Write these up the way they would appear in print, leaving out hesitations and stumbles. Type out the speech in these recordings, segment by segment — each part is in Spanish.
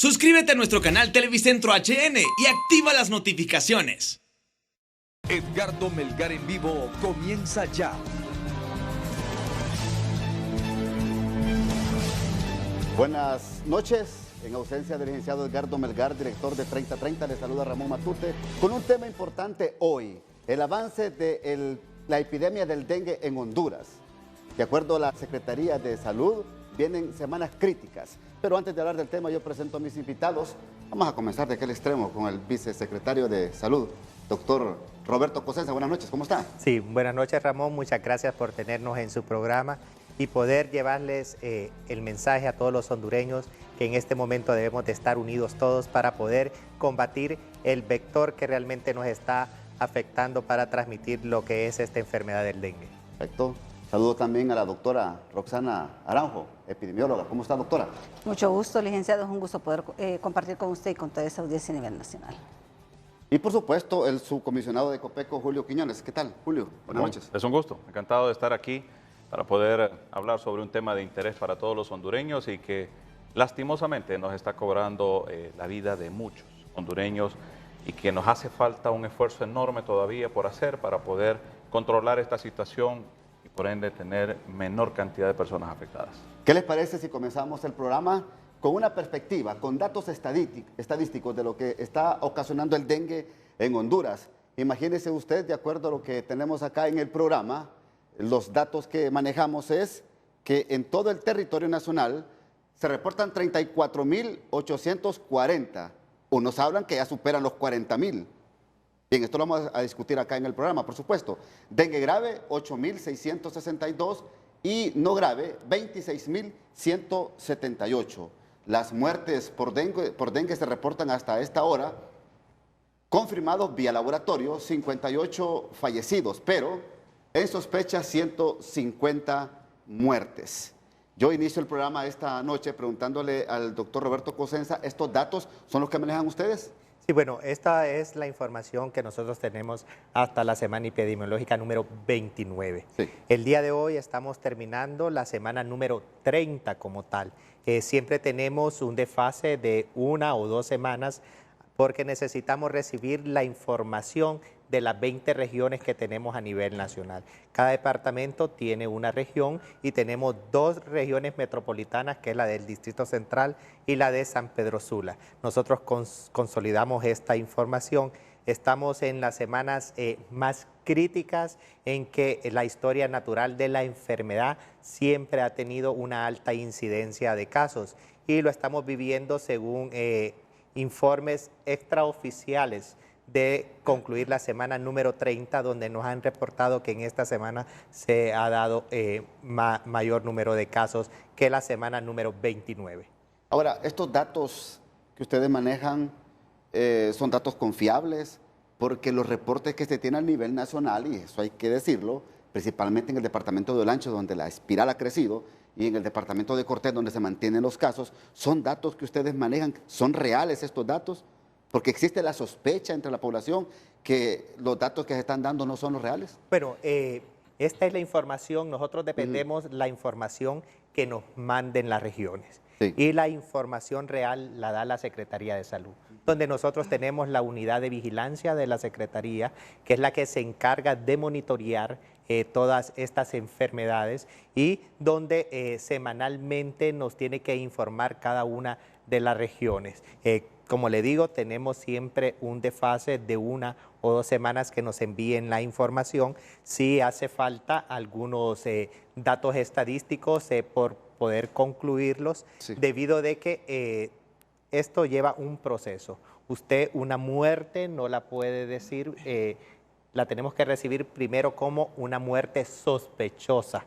Suscríbete a nuestro canal Televicentro HN y activa las notificaciones. Edgardo Melgar en vivo comienza ya. Buenas noches. En ausencia del licenciado Edgardo Melgar, director de 3030, le saluda Ramón Matute con un tema importante hoy, el avance de la epidemia del dengue en Honduras. De acuerdo a la Secretaría de Salud, vienen semanas críticas. Pero antes de hablar del tema, yo presento a mis invitados. Vamos a comenzar de aquel extremo con el vicesecretario de Salud, doctor Roberto Cosenza. Buenas noches, ¿cómo está? Sí, buenas noches, Ramón. Muchas gracias por tenernos en su programa y poder llevarles el mensaje a todos los hondureños que en este momento debemos de estar unidos todos para poder combatir el vector que realmente nos está afectando para transmitir lo que es esta enfermedad del dengue. Perfecto. Saludo también a la doctora Roxana Aranjo, epidemióloga. ¿Cómo está, doctora? Mucho gusto, licenciado. Es un gusto poder compartir con usted y con toda esta audiencia a nivel nacional. Y por supuesto, el subcomisionado de Copeco, Julio Quiñones. ¿Qué tal, Julio? Buenas noches. Es un gusto. Encantado de estar aquí para poder hablar sobre un tema de interés para todos los hondureños y que lastimosamente nos está cobrando la vida de muchos hondureños y que nos hace falta un esfuerzo enorme todavía por hacer para poder controlar esta situación y por ende tener menor cantidad de personas afectadas. ¿Qué les parece si comenzamos el programa con una perspectiva, con datos estadísticos de lo que está ocasionando el dengue en Honduras? Imagínese usted, de acuerdo a lo que tenemos acá en el programa, los datos que manejamos es que en todo el territorio nacional se reportan 34.840. Unos hablan que ya superan los 40.000. Bien, esto lo vamos a discutir acá en el programa, por supuesto. Dengue grave, 8.662 y no grave, 26.178. Las muertes por dengue se reportan hasta esta hora, confirmados vía laboratorio, 58 fallecidos, pero en sospecha 150 muertes. Yo inicio el programa esta noche preguntándole al doctor Roberto Cosenza, ¿estos datos son los que manejan ustedes? Sí, bueno, esta es la información que nosotros tenemos hasta la semana epidemiológica número 29. Sí. El día de hoy estamos terminando la semana número 30 como tal. Siempre tenemos un desfase de 1 o 2 semanas porque necesitamos recibir la información de las 20 regiones que tenemos a nivel nacional. Cada departamento tiene una región y tenemos 2 regiones metropolitanas, que es la del Distrito Central y la de San Pedro Sula. Nosotros consolidamos esta información. Estamos en las semanas más críticas en que la historia natural de la enfermedad siempre ha tenido una alta incidencia de casos y lo estamos viviendo según informes extraoficiales de concluir la semana número 30, donde nos han reportado que en esta semana se ha dado mayor número de casos que la semana número 29. Ahora, estos datos que ustedes manejan son datos confiables, porque los reportes que se tienen a nivel nacional, y eso hay que decirlo, principalmente en el departamento de Olancho, donde la espiral ha crecido, y en el departamento de Cortés, donde se mantienen los casos, son datos que ustedes manejan, ¿son reales estos datos? Porque existe la sospecha entre la población que los datos que se están dando no son los reales. Bueno, esta es la información, nosotros dependemos la información que nos manden las regiones. Sí. Y la información real la da la Secretaría de Salud, donde nosotros tenemos la unidad de vigilancia de la Secretaría, que es la que se encarga de monitorear todas estas enfermedades y donde semanalmente nos tiene que informar cada una de las regiones. Como le digo, tenemos siempre un desfase de 1 o 2 semanas que nos envíen la información. Si hace falta algunos datos estadísticos por poder concluirlos, sí, debido de que esto lleva un proceso. Usted una muerte no la puede decir, la tenemos que recibir primero como una muerte sospechosa.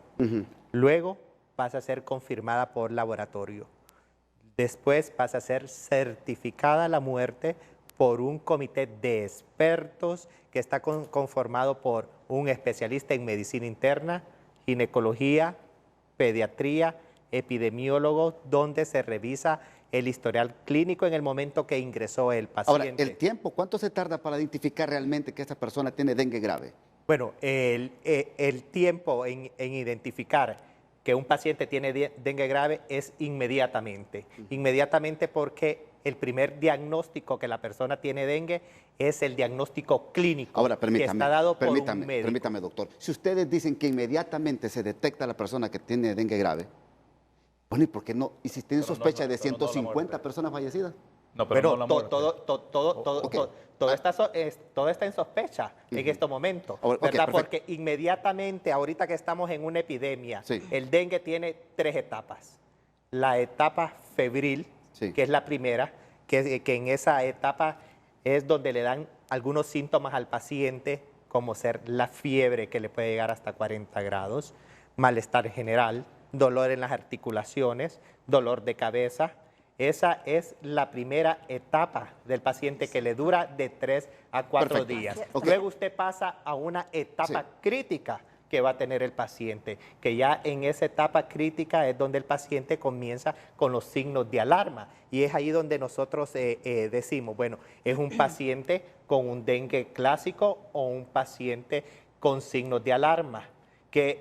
Luego pasa a ser confirmada por laboratorio. Después pasa a ser certificada la muerte por un comité de expertos que está conformado por un especialista en medicina interna, ginecología, pediatría, epidemiólogo, donde se revisa el historial clínico en el momento que ingresó el paciente. Ahora, el tiempo, ¿cuánto se tarda para identificar realmente que esta persona tiene dengue grave? Bueno, el tiempo en identificar que un paciente tiene dengue grave es inmediatamente. Inmediatamente porque el primer diagnóstico que la persona tiene dengue es el diagnóstico clínico. Ahora, que está dado por un médico. Permítame, doctor. Si ustedes dicen que inmediatamente se detecta a la persona que tiene dengue grave, bueno, ¿y por qué no? ¿Y si tienen sospecha de 150 personas fallecidas? No, pero no la muerte. Todo está en sospecha en este momento, Ahora, ¿verdad? perfecto. Porque inmediatamente, ahorita que estamos en una epidemia, Sí. el dengue tiene 3 etapas. La etapa febril, Sí. que es la primera, que en esa etapa es donde le dan algunos síntomas al paciente, como ser la fiebre que le puede llegar hasta 40 grados, malestar general, dolor en las articulaciones, dolor de cabeza. Esa es la primera etapa del paciente que le dura de 3 a 4 Perfecto. días. Ok. Luego usted pasa a una etapa Sí. crítica que va a tener el paciente, que ya en esa etapa crítica es donde el paciente comienza con los signos de alarma. Y es ahí donde nosotros decimos, bueno, es un paciente con un dengue clásico o un paciente con signos de alarma,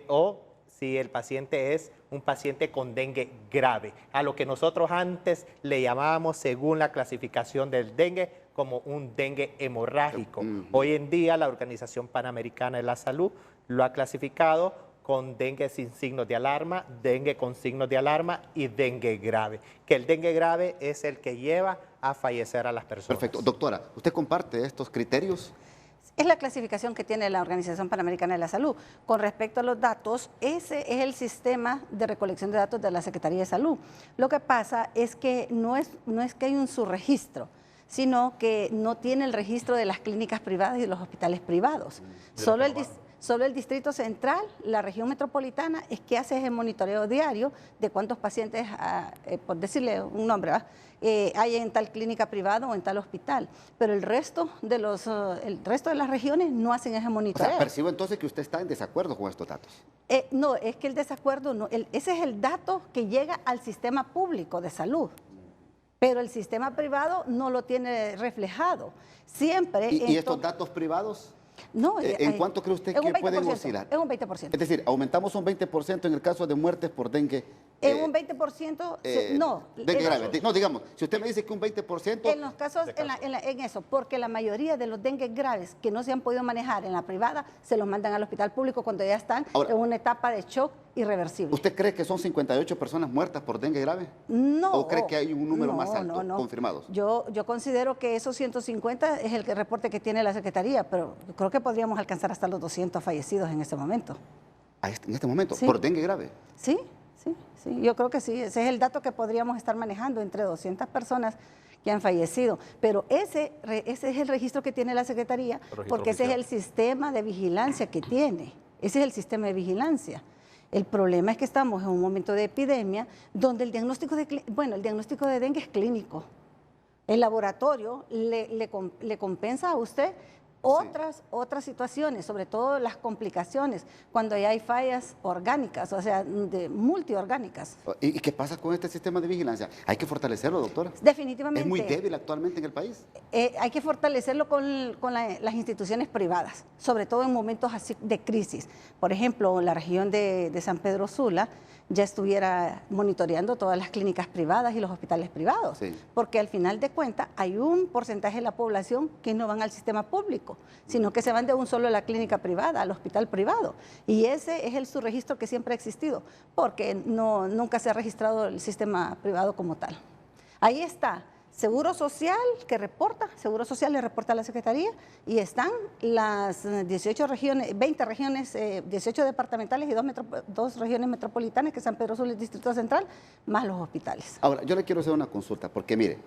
o si el paciente es un paciente con dengue grave, a lo que nosotros antes le llamábamos, según la clasificación del dengue, como un dengue hemorrágico. Hoy en día la Organización Panamericana de la Salud lo ha clasificado con dengue sin signos de alarma, dengue con signos de alarma y dengue grave, que el dengue grave es el que lleva a fallecer a las personas. Perfecto. Doctora, ¿usted comparte estos criterios? Es la clasificación que tiene la Organización Panamericana de la Salud. Con respecto a los datos, ese es el sistema de recolección de datos de la Secretaría de Salud. Lo que pasa es que no es que hay un subregistro, sino que no tiene el registro de las clínicas privadas y de los hospitales privados. Solo el Distrito Central, la región metropolitana, es que hace el monitoreo diario de cuántos pacientes, por decirle un nombre, hay en tal clínica privada o en tal hospital. Pero el resto de las regiones no hacen ese O monitoreo. sea, percibo entonces que usted está en desacuerdo con estos datos. No, es que el desacuerdo no. Ese es el dato que llega al sistema público de salud. Pero el sistema privado no lo tiene reflejado. Siempre. ¿Y estos datos privados? No, ¿En cuánto cree usted que pueden oscilar? Es un 20%. Es decir, aumentamos un 20% en el caso de muertes por dengue. En un 20%, no. Dengue grave. No, digamos, si usted me dice que un 20%... En los casos, en eso, porque la mayoría de los dengue graves que no se han podido manejar en la privada, se los mandan al hospital público cuando ya están en una etapa de shock irreversible. ¿Usted cree que son 58 personas muertas por dengue grave? No. ¿O cree que hay un número más alto no. confirmados? Yo considero que esos 150 es el reporte que tiene la Secretaría, pero creo que podríamos alcanzar hasta los 200 fallecidos en este momento. En este momento, Sí. por dengue grave. Sí, yo creo que sí. Ese es el dato que podríamos estar manejando, entre 200 personas que han fallecido. Pero ese es el registro que tiene la Secretaría, porque ese es el sistema de vigilancia que tiene. Ese es el sistema de vigilancia. El problema es que estamos en un momento de epidemia donde el diagnóstico de dengue es clínico. El laboratorio le compensa a usted otras situaciones, sobre todo las complicaciones, cuando ya hay fallas orgánicas, o sea, multiorgánicas. ¿Y qué pasa con este sistema de vigilancia? Hay que fortalecerlo, doctora. Definitivamente. Es muy débil actualmente en el país. Hay que fortalecerlo con las instituciones privadas, sobre todo en momentos así de crisis. Por ejemplo, en la región de San Pedro Sula ya estuviera monitoreando todas las clínicas privadas y los hospitales privados, Sí. porque al final de cuentas hay un porcentaje de la población que no van al sistema público, sino que se van de un solo a la clínica privada, al hospital privado. Y ese es el subregistro que siempre ha existido, porque nunca se ha registrado el sistema privado como tal. Ahí está. Seguro Social que reporta, Seguro Social le reporta a la Secretaría y están las 18 regiones, 20 regiones, 18 departamentales y dos regiones metropolitanas, que San Pedro Sula y el Distrito Central, más los hospitales. Ahora, yo le quiero hacer una consulta, porque mire,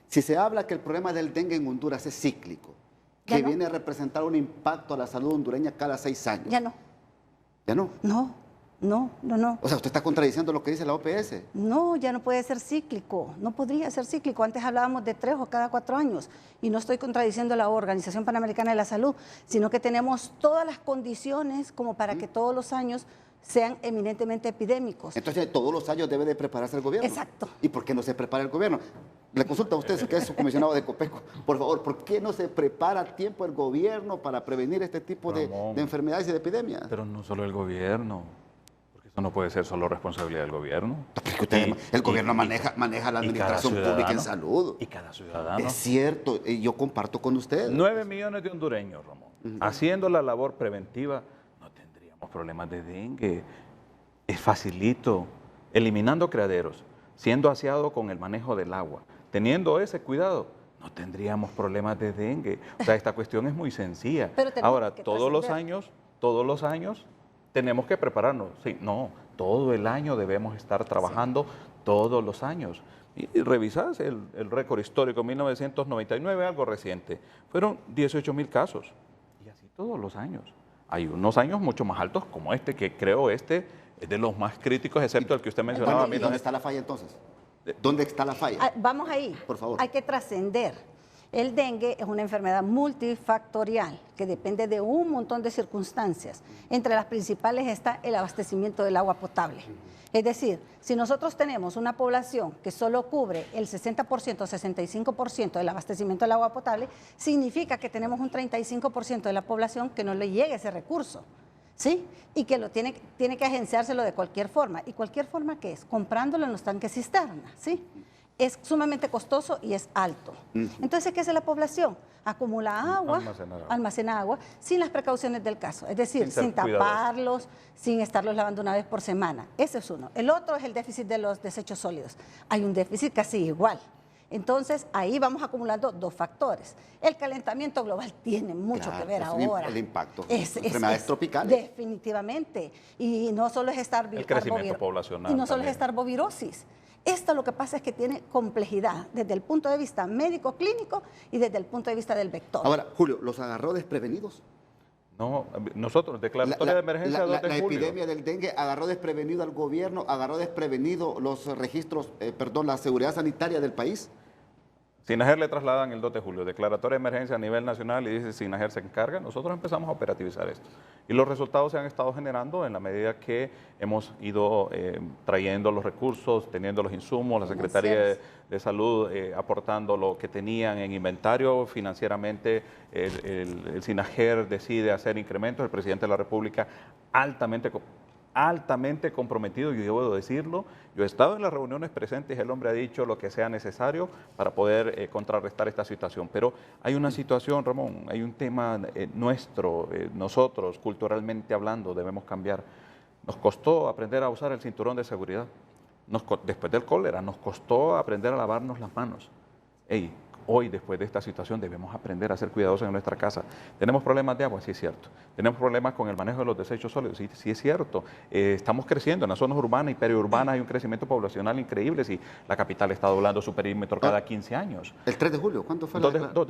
si se habla que el problema del dengue en Honduras es cíclico, que viene a representar un impacto a la salud hondureña cada 6 años. Ya no. ¿Ya no? No. O sea, usted está contradiciendo lo que dice la OPS. No, ya no puede ser cíclico, no podría ser cíclico. Antes hablábamos de 3 o cada 4 años y no estoy contradiciendo la Organización Panamericana de la Salud, sino que tenemos todas las condiciones como para que todos los años sean eminentemente epidémicos. Entonces, todos los años debe de prepararse el gobierno. Exacto. ¿Y por qué no se prepara el gobierno? Le consulto a usted, que es su comisionado de Copeco, por favor, ¿por qué no se prepara a tiempo el gobierno para prevenir este tipo de enfermedades y de epidemias? Pero no solo el gobierno, porque Eso no puede ser solo responsabilidad del gobierno. Es que el gobierno maneja la administración pública en salud. Y cada ciudadano. Es cierto, y yo comparto con usted. 9 millones de hondureños, Ramón. Haciendo la labor preventiva, no tendríamos problemas de dengue. Es facilito. Eliminando criaderos, siendo aseado con el manejo del agua, teniendo ese cuidado, no tendríamos problemas de dengue. O sea, esta cuestión es muy sencilla. Ahora, todos los años tenemos que prepararnos. Sí, no, todo el año debemos estar trabajando, todos los años. Y revisás el récord histórico, 1999, algo reciente. Fueron 18,000 casos. Y así todos los años. Hay unos años mucho más altos como este, que creo es de los más críticos, excepto el que usted mencionaba. Bueno, ¿y dónde está la falla entonces? ¿Dónde está la falla? Vamos ahí. Por favor. Hay que trascender. El dengue es una enfermedad multifactorial que depende de un montón de circunstancias. Entre las principales está el abastecimiento del agua potable. Es decir, si nosotros tenemos una población que solo cubre el 60%, 65% del abastecimiento del agua potable, significa que tenemos un 35% de la población que no le llega ese recurso. ¿Sí? Y que lo tiene que agenciárselo de cualquier forma. ¿Y cualquier forma qué es? Comprándolo en los tanques cisterna, ¿sí? Es sumamente costoso y es alto. Entonces, ¿qué hace la población? Acumula agua, almacena agua, sin las precauciones del caso. Es decir, sin taparlos, sin estarlos lavando una vez por semana. Ese es uno. El otro es el déficit de los desechos sólidos. Hay un déficit casi igual. Entonces, ahí vamos acumulando dos factores. El calentamiento global tiene mucho que ver ahora. El impacto. Enfermedades tropicales. Definitivamente. Y no solo es el crecimiento poblacional. Y no solo es arbovirosis. Esto lo que pasa es que tiene complejidad desde el punto de vista médico-clínico y desde el punto de vista del vector. Ahora, Julio, ¿los agarró desprevenidos? No, nosotros, declaratoria de emergencia 2 de julio. La epidemia del dengue agarró desprevenido al gobierno, agarró desprevenido los registros, la seguridad sanitaria del país. SINAGER le trasladan el 2 de julio, declaratoria de emergencia a nivel nacional, y dice SINAGER se encarga. Nosotros empezamos a operativizar esto. Y los resultados se han estado generando en la medida que hemos ido trayendo los recursos, teniendo los insumos, la Secretaría de Salud aportando lo que tenían en inventario. Financieramente el SINAGER decide hacer incrementos. El presidente de la República altamente comprometido, yo debo decirlo. Yo he estado en las reuniones presentes, el hombre ha dicho lo que sea necesario para poder contrarrestar esta situación. Pero hay una situación, Ramón, hay un tema nuestro, nosotros culturalmente hablando debemos cambiar. Nos costó aprender a usar el cinturón de seguridad. Después del cólera, nos costó aprender a lavarnos las manos. Hoy, después de esta situación, debemos aprender a ser cuidadosos en nuestra casa. ¿Tenemos problemas de agua? Sí, es cierto. ¿Tenemos problemas con el manejo de los desechos sólidos? Sí, sí es cierto. Estamos creciendo en las zonas urbanas y periurbanas, hay un crecimiento poblacional increíble. Si la capital está doblando su perímetro cada 15 años. ¿El 3 de julio? ¿Cuánto fue? 2 de julio. ¿2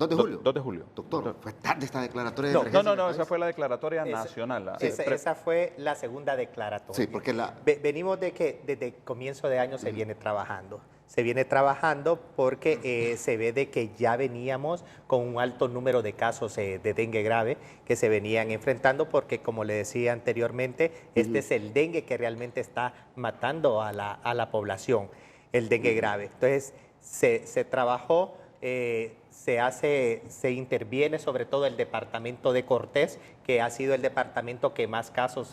de julio? 2 de julio. Doctor, ¿fue tarde esta declaratoria de emergencia? No, esa fue la declaratoria nacional. Esa fue la segunda declaratoria. Sí, porque venimos de que desde el comienzo de año se viene trabajando. Se viene trabajando porque se ve de que ya veníamos con un alto número de casos de dengue grave que se venían enfrentando, porque como le decía anteriormente, este es el dengue que realmente está matando a la población, el dengue grave. Entonces se trabajó, se interviene sobre todo el departamento de Cortés, que ha sido el departamento que más casos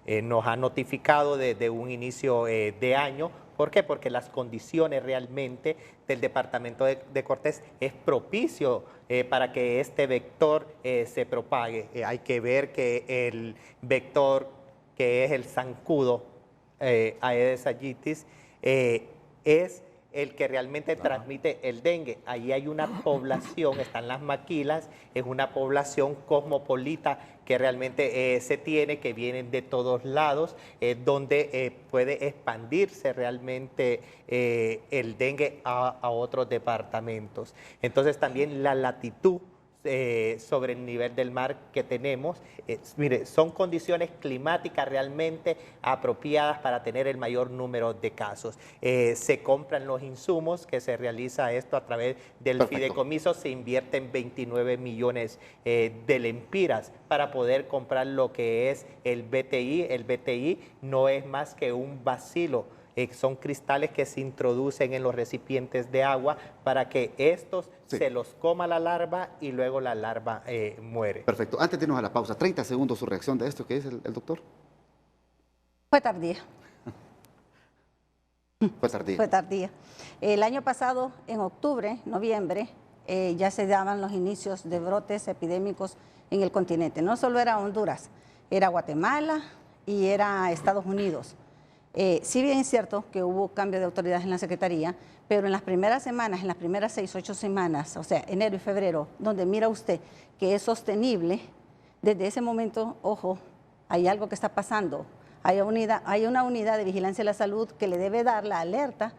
nos ha notificado desde un inicio de año. ¿Por qué? Porque las condiciones realmente del departamento de Cortés es propicio para que este vector se propague. Hay que ver que el vector que es el zancudo Aedes aegypti es el que realmente transmite el dengue. Ahí hay una población, están las maquilas, es una población cosmopolita que realmente se tiene, que vienen de todos lados, donde puede expandirse realmente el dengue a otros departamentos. Entonces también la latitud sobre el nivel del mar que tenemos. Mire, son condiciones climáticas realmente apropiadas para tener el mayor número de casos. Se compran los insumos, que se realiza esto a través del fideicomiso, se invierten 29 millones de lempiras para poder comprar lo que es el BTI. El BTI no es más que un bacilo. Son cristales que se introducen en los recipientes de agua para que estos se los coma la larva y luego la larva muere. Perfecto. Antes de irnos a la pausa, 30 segundos su reacción de esto que dice el doctor. Fue tardía. Fue tardía. Fue tardía. El año pasado, en octubre, noviembre, ya se daban los inicios de brotes epidémicos en el continente. No solo era Honduras, era Guatemala y era Estados Unidos. Sí bien es cierto que hubo cambio de autoridades en la Secretaría, pero en las primeras semanas, en las primeras 6, 8 semanas, o sea, enero y febrero, donde mira usted que es sostenible, desde ese momento, ojo, hay algo que está pasando. Hay una unidad de vigilancia de la salud que le debe dar la alerta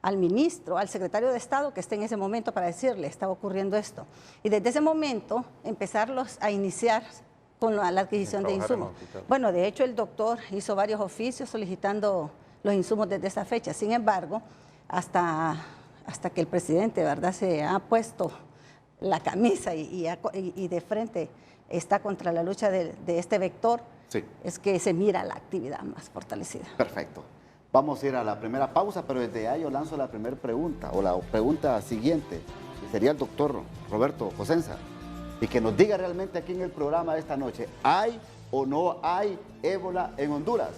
al ministro, al secretario de Estado que esté en ese momento para decirle, está ocurriendo esto. Y desde ese momento empezarlos a iniciar con la adquisición de insumos. Bueno, de hecho el doctor hizo varios oficios solicitando los insumos desde esa fecha. Sin embargo, hasta que el presidente, ¿verdad?, se ha puesto la camisa y de frente está contra la lucha de este vector, sí, es que se mira la actividad más fortalecida. Perfecto. Vamos a ir a la primera pausa, pero desde ahí yo lanzo la primera pregunta, o la pregunta siguiente, que sería el doctor Roberto Cosenza, y que nos diga realmente aquí en el programa de esta noche, ¿hay o no hay ébola en Honduras?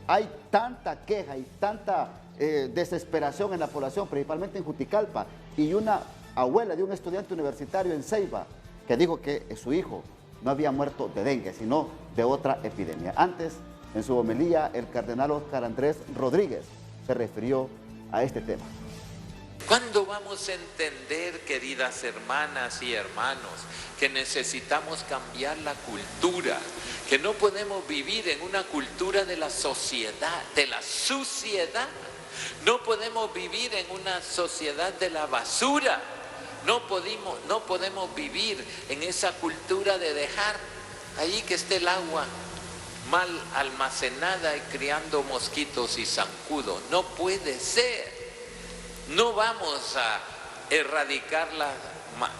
Hay tanta queja y tanta desesperación en la población, principalmente en Juticalpa, y una abuela de un estudiante universitario en Ceiba, que dijo que su hijo no había muerto de dengue, sino de otra epidemia. Antes, en su homilía, el cardenal Óscar Andrés Rodríguez se refirió a este tema. ¿Cuándo vamos a entender, queridas hermanas y hermanos, que necesitamos cambiar la cultura? Que no podemos vivir en una cultura de la sociedad, de la suciedad. No podemos vivir en una sociedad de la basura. No podemos vivir en esa cultura de dejar ahí que esté el agua mal almacenada y criando mosquitos y zancudos. No puede ser. No vamos a erradicar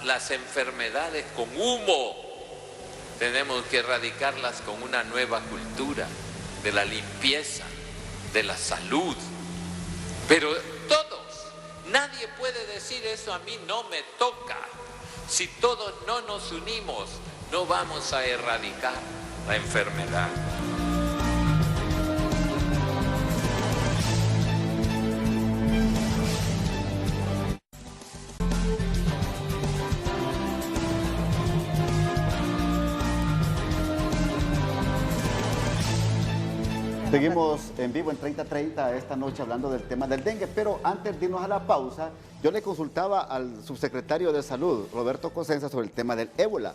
las enfermedades con humo. Tenemos que erradicarlas con una nueva cultura de la limpieza, de la salud. Pero todos, nadie puede decir eso a mí no me toca. Si todos no nos unimos, no vamos a erradicar la enfermedad. Seguimos en vivo en 30-30 esta noche hablando del tema del dengue, pero antes de irnos a la pausa, yo le consultaba al subsecretario de Salud, Roberto Cosenza, sobre el tema del ébola.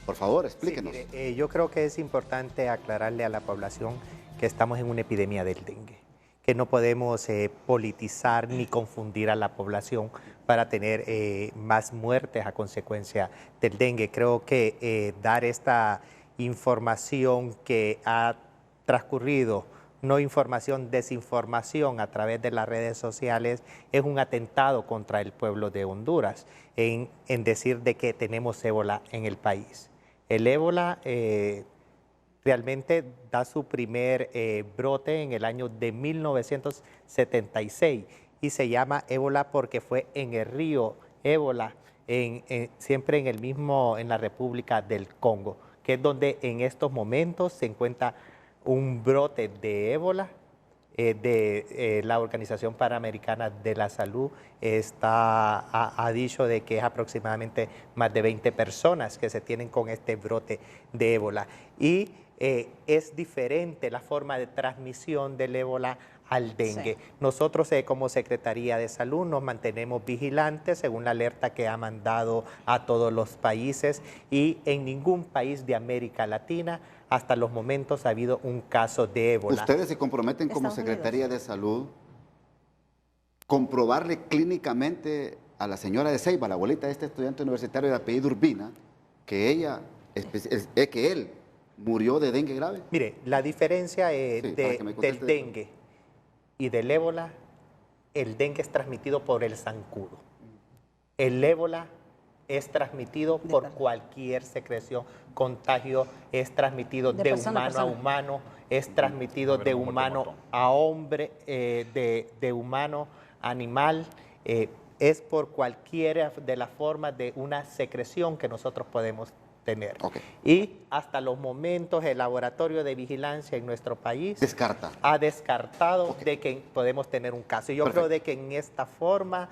Por favor, explíquenos. Sí, mire, yo creo que es importante aclararle a la población que estamos en una epidemia del dengue, que no podemos politizar ni confundir a la población para tener más muertes a consecuencia del dengue. Creo que dar esta información que ha transcurrido, no información, desinformación a través de las redes sociales, es un atentado contra el pueblo de Honduras en decir de que tenemos ébola en el país. El ébola realmente da su primer brote en el año de 1976 y se llama ébola porque fue en el río Ébola, siempre en la República del Congo, que es donde en estos momentos se encuentra un brote de ébola. La Organización Panamericana de la Salud ha dicho de que es aproximadamente más de 20 personas que se tienen con este brote de ébola. Y es diferente la forma de transmisión del ébola al dengue. Sí. Nosotros como Secretaría de Salud nos mantenemos vigilantes según la alerta que ha mandado a todos los países y en ningún país de América Latina hasta los momentos ha habido un caso de ébola. ¿Ustedes se comprometen como Secretaría de Salud comprobarle clínicamente a la señora de Ceiba, la abuelita de este estudiante universitario de apellido Urbina, que él murió de dengue grave? Mire, la diferencia del dengue y del ébola, el dengue es transmitido por el zancudo. El ébola es transmitido por cualquier secreción, contagio es transmitido de humano a humano, es transmitido de humano a hombre, de humano a animal, es por cualquiera de las formas de una secreción que nosotros podemos tener. Ok. Y hasta los momentos el laboratorio de vigilancia en nuestro país ha descartado de que podemos tener un caso. Y yo creo de que en esta forma,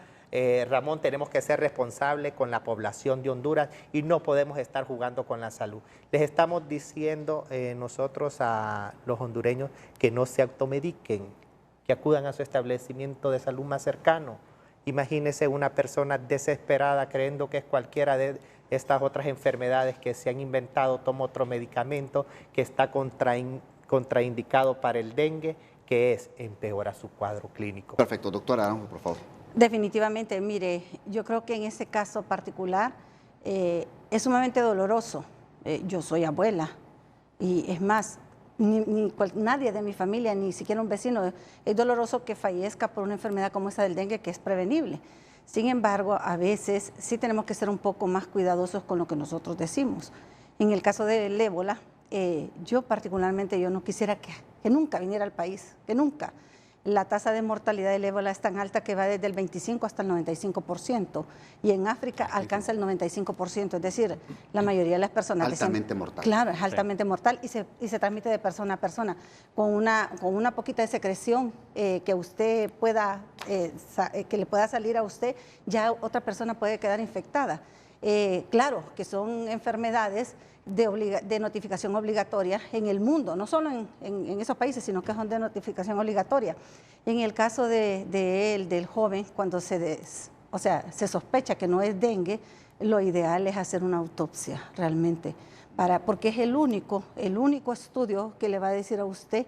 Ramón, tenemos que ser responsables con la población de Honduras y no podemos estar jugando con la salud. Les estamos diciendo nosotros a los hondureños que no se automediquen, que acudan a su establecimiento de salud más cercano. Imagínese una persona desesperada creyendo que es cualquiera de estas otras enfermedades que se han inventado, toma otro medicamento que está contraindicado para el dengue, que empeora su cuadro clínico. Perfecto, doctora Aranjo, por favor. Definitivamente, mire, yo creo que en ese caso particular es sumamente doloroso. Yo soy abuela y es más, nadie de mi familia, ni siquiera un vecino, es doloroso que fallezca por una enfermedad como esa del dengue, que es prevenible. Sin embargo, a veces sí tenemos que ser un poco más cuidadosos con lo que nosotros decimos. En el caso del ébola, yo particularmente no quisiera que nunca viniera al país, que nunca. La tasa de mortalidad del ébola es tan alta que va desde el 25 hasta el 95%, y en África alcanza el 95%, es decir, la mayoría de las personas... Altamente mortal. Claro, es altamente mortal y se transmite de persona a persona. Con una poquita de secreción que usted pueda, que le pueda salir a usted, ya otra persona puede quedar infectada. Claro que son enfermedades de notificación obligatoria en el mundo, no solo en esos países, sino que son de notificación obligatoria. En el caso del joven, cuando se sospecha que no es dengue, lo ideal es hacer una autopsia realmente, porque es el único estudio que le va a decir a usted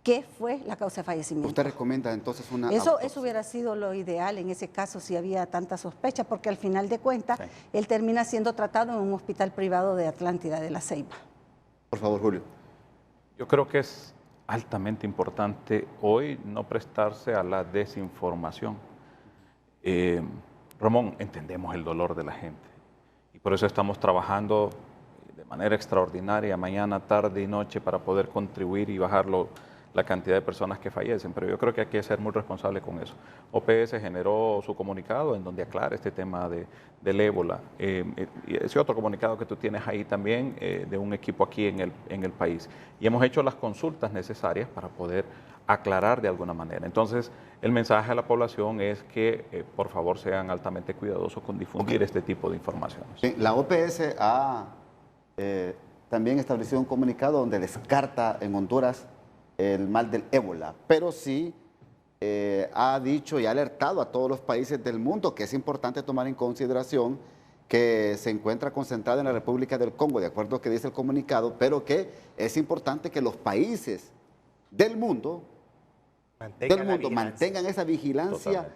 qué fue la causa de fallecimiento. ¿Usted recomienda entonces una Eso autopsia? hubiera sido lo ideal en ese caso si había tanta sospecha, porque al final de cuentas él termina siendo tratado en un hospital privado de Atlántida de la Ceiba. Por favor, Julio. Yo creo que es altamente importante hoy no prestarse a la desinformación. Ramón, entendemos el dolor de la gente y por eso estamos trabajando de manera extraordinaria mañana, tarde y noche para poder contribuir y bajarlo la cantidad de personas que fallecen, pero yo creo que hay que ser muy responsable con eso. OPS generó su comunicado en donde aclara este tema del ébola. Y ese otro comunicado que tú tienes ahí también de un equipo aquí en el país. Y hemos hecho las consultas necesarias para poder aclarar de alguna manera. Entonces, el mensaje a la población es que por favor sean altamente cuidadosos con difundir este tipo de informaciones. Sí, la OPS ha también establecido un comunicado donde descarta en Honduras el mal del ébola, pero sí ha dicho y ha alertado a todos los países del mundo que es importante tomar en consideración que se encuentra concentrada en la República del Congo, de acuerdo a lo que dice el comunicado, pero que es importante que los países del mundo mantengan esa vigilancia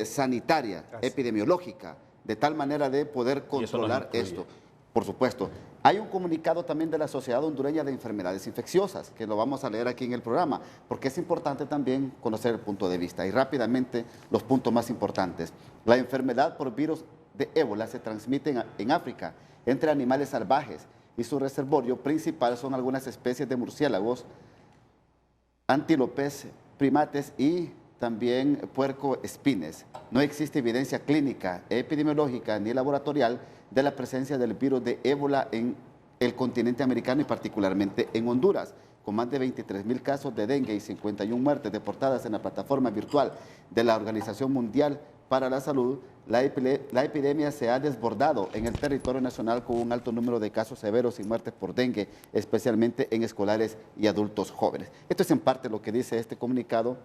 sanitaria, epidemiológica, de tal manera de poder controlar esto. Por supuesto. Hay un comunicado también de la Sociedad Hondureña de Enfermedades Infecciosas, que lo vamos a leer aquí en el programa, porque es importante también conocer el punto de vista. Y rápidamente, los puntos más importantes. La enfermedad por virus de ébola se transmite en África, entre animales salvajes, y su reservorio principal son algunas especies de murciélagos, antílopes, primates y también puercoespines. No existe evidencia clínica, epidemiológica ni laboratorial de la presencia del virus de ébola en el continente americano y particularmente en Honduras, con más de 23,000 casos de dengue y 51 muertes reportadas en la plataforma virtual de la Organización Mundial para la Salud. La epidemia se ha desbordado en el territorio nacional con un alto número de casos severos y muertes por dengue, especialmente en escolares y adultos jóvenes. Esto es en parte lo que dice este comunicado,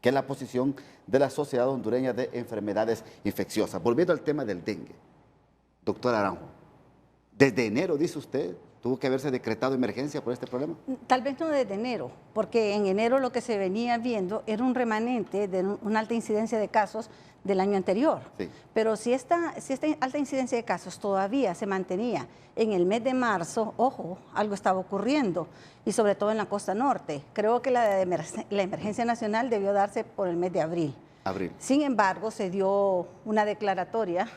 que es la posición de la Sociedad Hondureña de Enfermedades Infecciosas. Volviendo al tema del dengue, doctor Aranjo, desde enero, dice usted, ¿tuvo que haberse decretado emergencia por este problema? Tal vez no desde enero, porque en enero lo que se venía viendo era un remanente de una alta incidencia de casos del año anterior. Sí. Pero si esta alta incidencia de casos todavía se mantenía en el mes de marzo, ojo, algo estaba ocurriendo, y sobre todo en la costa norte. Creo que la emergencia nacional debió darse por el mes de abril. Sin embargo, se dio una declaratoria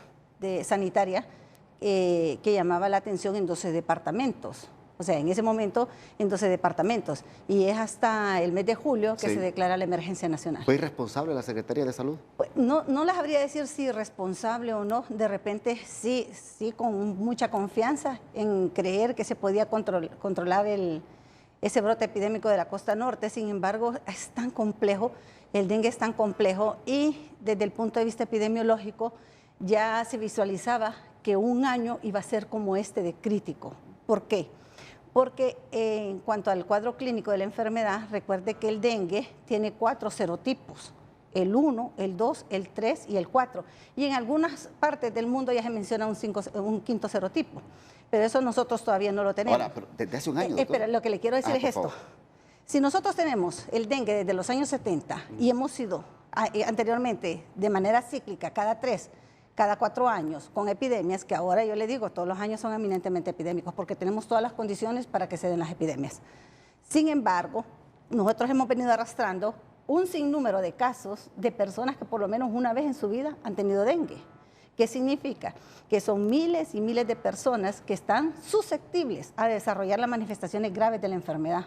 sanitaria que llamaba la atención en 12 departamentos. O sea, en ese momento en 12 departamentos. Y es hasta el mes de julio que se declara la emergencia nacional. ¿Fue irresponsable la Secretaría de Salud? Pues, no les habría decir si responsable o no. De repente sí con mucha confianza en creer que se podía controlar ese brote epidémico de la costa norte. Sin embargo, es tan complejo, el dengue es tan complejo y desde el punto de vista epidemiológico ya se visualizaba que un año iba a ser como este de crítico. ¿Por qué? Porque en cuanto al cuadro clínico de la enfermedad, recuerde que el dengue tiene 4 serotipos, el 1, el 2, el 3 y el 4. Y en algunas partes del mundo ya se menciona un quinto serotipo, pero eso nosotros todavía no lo tenemos. Ahora, pero desde hace un año. Pero lo que le quiero decir es esto. Favor. Si nosotros tenemos el dengue desde los años 70 y hemos sido anteriormente de manera cíclica cada 4 años con epidemias, que ahora yo le digo, todos los años son eminentemente epidémicos porque tenemos todas las condiciones para que se den las epidemias. Sin embargo, nosotros hemos venido arrastrando un sinnúmero de casos de personas que por lo menos una vez en su vida han tenido dengue. ¿Qué significa? Que son miles y miles de personas que están susceptibles a desarrollar las manifestaciones graves de la enfermedad.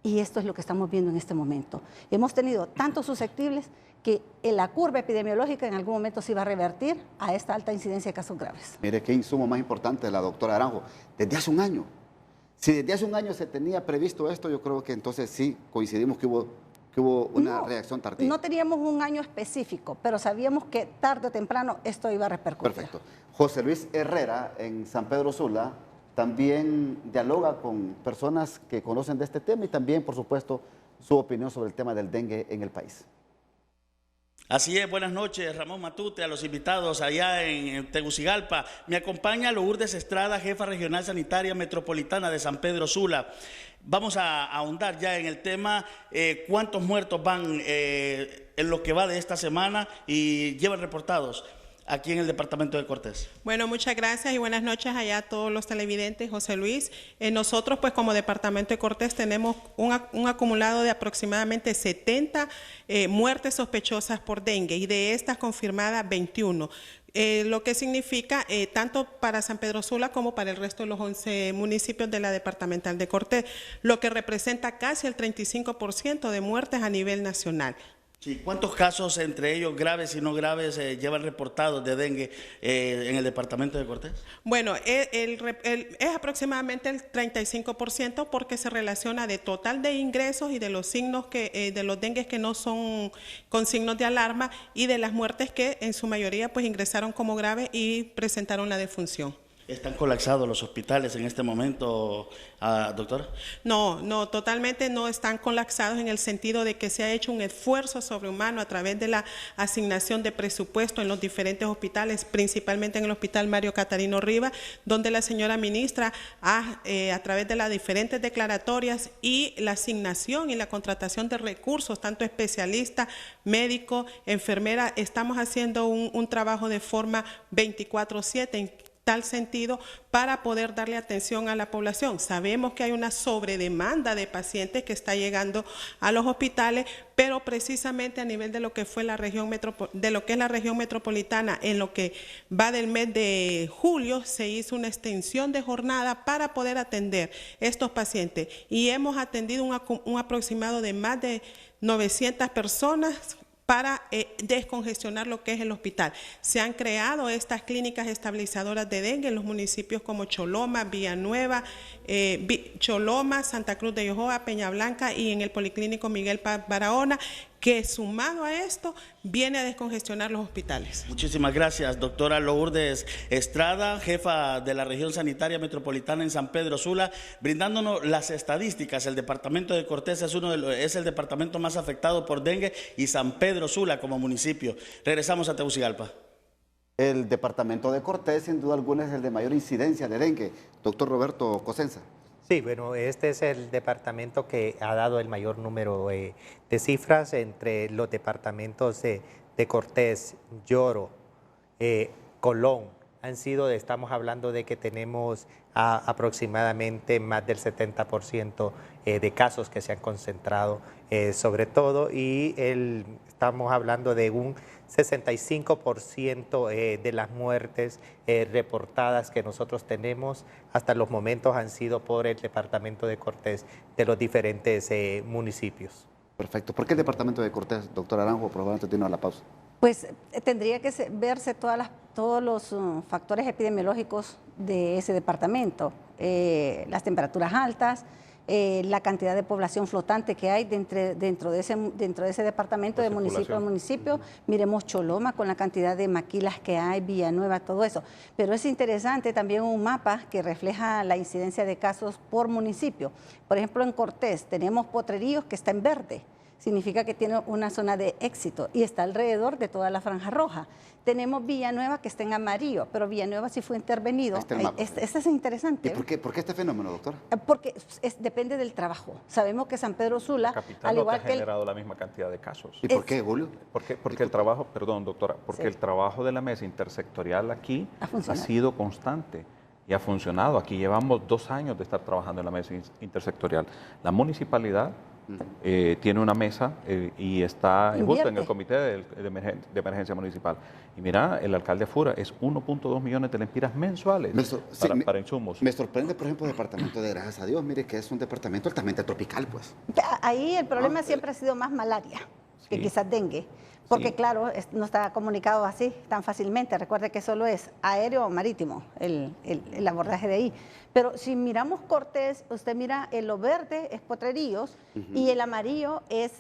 Y esto es lo que estamos viendo en este momento. Hemos tenido tantos susceptibles que la curva epidemiológica en algún momento se iba a revertir a esta alta incidencia de casos graves. Mire qué insumo más importante, la doctora Aranjo. Desde hace un año. Si desde hace un año se tenía previsto esto, yo creo que entonces sí coincidimos que hubo una reacción tardía. No teníamos un año específico, pero sabíamos que tarde o temprano esto iba a repercutir. Perfecto. José Luis Herrera, en San Pedro Sula, también dialoga con personas que conocen de este tema y también, por supuesto, su opinión sobre el tema del dengue en el país. Así es, buenas noches, Ramón Matute, a los invitados allá en Tegucigalpa. Me acompaña Lourdes Estrada, jefa regional sanitaria metropolitana de San Pedro Sula. Vamos a ahondar ya en el tema, cuántos muertos van en lo que va de esta semana y llevan reportados aquí en el departamento de Cortés. Bueno, muchas gracias y buenas noches allá a todos los televidentes, José Luis. Nosotros, pues como departamento de Cortés, tenemos un acumulado de aproximadamente 70 muertes sospechosas por dengue y de estas confirmadas 21. Lo que significa tanto para San Pedro Sula como para el resto de los 11 municipios de la departamental de Cortés, lo que representa casi el 35% de muertes a nivel nacional. Sí, ¿cuántos casos, entre ellos graves y no graves, llevan reportados de dengue en el departamento de Cortés? Bueno, es aproximadamente el 35% porque se relaciona de total de ingresos y de los signos de los dengues que no son con signos de alarma y de las muertes que en su mayoría pues ingresaron como graves y presentaron la defunción. ¿Están colapsados los hospitales en este momento, doctora? No, totalmente no están colapsados en el sentido de que se ha hecho un esfuerzo sobrehumano a través de la asignación de presupuesto en los diferentes hospitales, principalmente en el Hospital Mario Catarino Rivas, donde la señora ministra a través de las diferentes declaratorias y la asignación y la contratación de recursos, tanto especialistas, médicos, enfermeras, estamos haciendo un trabajo de forma 24/7 tal sentido para poder darle atención a la población. Sabemos que hay una sobredemanda de pacientes que está llegando a los hospitales, pero precisamente a nivel de lo que fue la región metropolitana, en lo que va del mes de julio, se hizo una extensión de jornada para poder atender estos pacientes y hemos atendido un aproximado de más de 900 personas para descongestionar lo que es el hospital. Se han creado estas clínicas estabilizadoras de dengue en los municipios como Choloma, Villanueva, Choloma, Santa Cruz de Yojoa, Peña Blanca y en el Policlínico Miguel Paz Barahona, que sumado a esto viene a descongestionar los hospitales. Muchísimas gracias, doctora Lourdes Estrada, jefa de la región sanitaria metropolitana en San Pedro Sula, brindándonos las estadísticas. El departamento de Cortés es el departamento más afectado por dengue y San Pedro Sula como municipio. Regresamos a Tegucigalpa. El departamento de Cortés, sin duda alguna, es el de mayor incidencia de dengue. Doctor Roberto Cosenza. Sí, bueno, este es el departamento que ha dado el mayor número de cifras entre los departamentos de Cortés, Lloro, Colón. Estamos hablando de que tenemos aproximadamente más del 70% de casos que se han concentrado sobre todo y Estamos hablando de un 65% de las muertes reportadas que nosotros tenemos hasta los momentos han sido por el departamento de Cortés de los diferentes municipios. Perfecto. ¿Por qué el departamento de Cortés, doctor Aranjo? Probablemente tiene la pausa. Pues tendría que verse todos los factores epidemiológicos de ese departamento, las temperaturas altas, la cantidad de población flotante que hay dentro de ese departamento de municipio a municipio. Miremos Choloma con la cantidad de maquilas que hay, Villanueva, todo eso. Pero es interesante también un mapa que refleja la incidencia de casos por municipio. Por ejemplo, en Cortés tenemos Potrerillos que está en verde. Significa que tiene una zona de éxito y está alrededor de toda la franja roja. Tenemos Villanueva que está en amarillo, pero Villanueva sí fue intervenido. Este es interesante. ¿Y por qué este fenómeno, doctora? Porque depende del trabajo. Sabemos que San Pedro Sula, al igual que ha generado la misma cantidad de casos. ¿Y por qué, Julio? Porque el trabajo, perdón, doctora, porque el trabajo de la mesa intersectorial aquí ha sido constante y ha funcionado. Aquí llevamos 2 años de estar trabajando en la mesa intersectorial. La municipalidad tiene una mesa y está justo en el comité de emergencia municipal. Y mira, el alcalde Fura es 1.2 millones de lempiras mensuales para insumos. Me sorprende, por ejemplo, el departamento de Gracias a Dios. Mire que es un departamento altamente tropical, pues. Ahí el problema siempre ha sido más malaria que quizás dengue. Porque claro, no está comunicado así tan fácilmente. Recuerde que solo es aéreo o marítimo el abordaje de ahí. Pero si miramos Cortés, usted mira, lo verde es Potrerillos y el amarillo es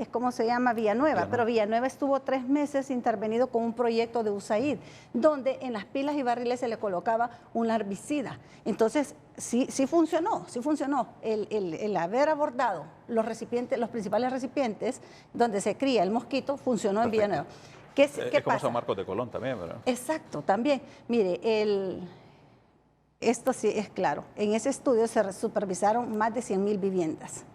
¿cómo se llama? Villanueva. Pero Villanueva estuvo 3 meses intervenido con un proyecto de USAID, donde en las pilas y barriles se le colocaba un herbicida. Entonces, sí funcionó. El haber abordado los principales recipientes donde se cría el mosquito, funcionó en Villanueva. ¿Qué como pasa? San Marcos de Colón también, ¿verdad? Exacto, también. Mire, esto sí es claro. En ese estudio se supervisaron más de 100.000 viviendas.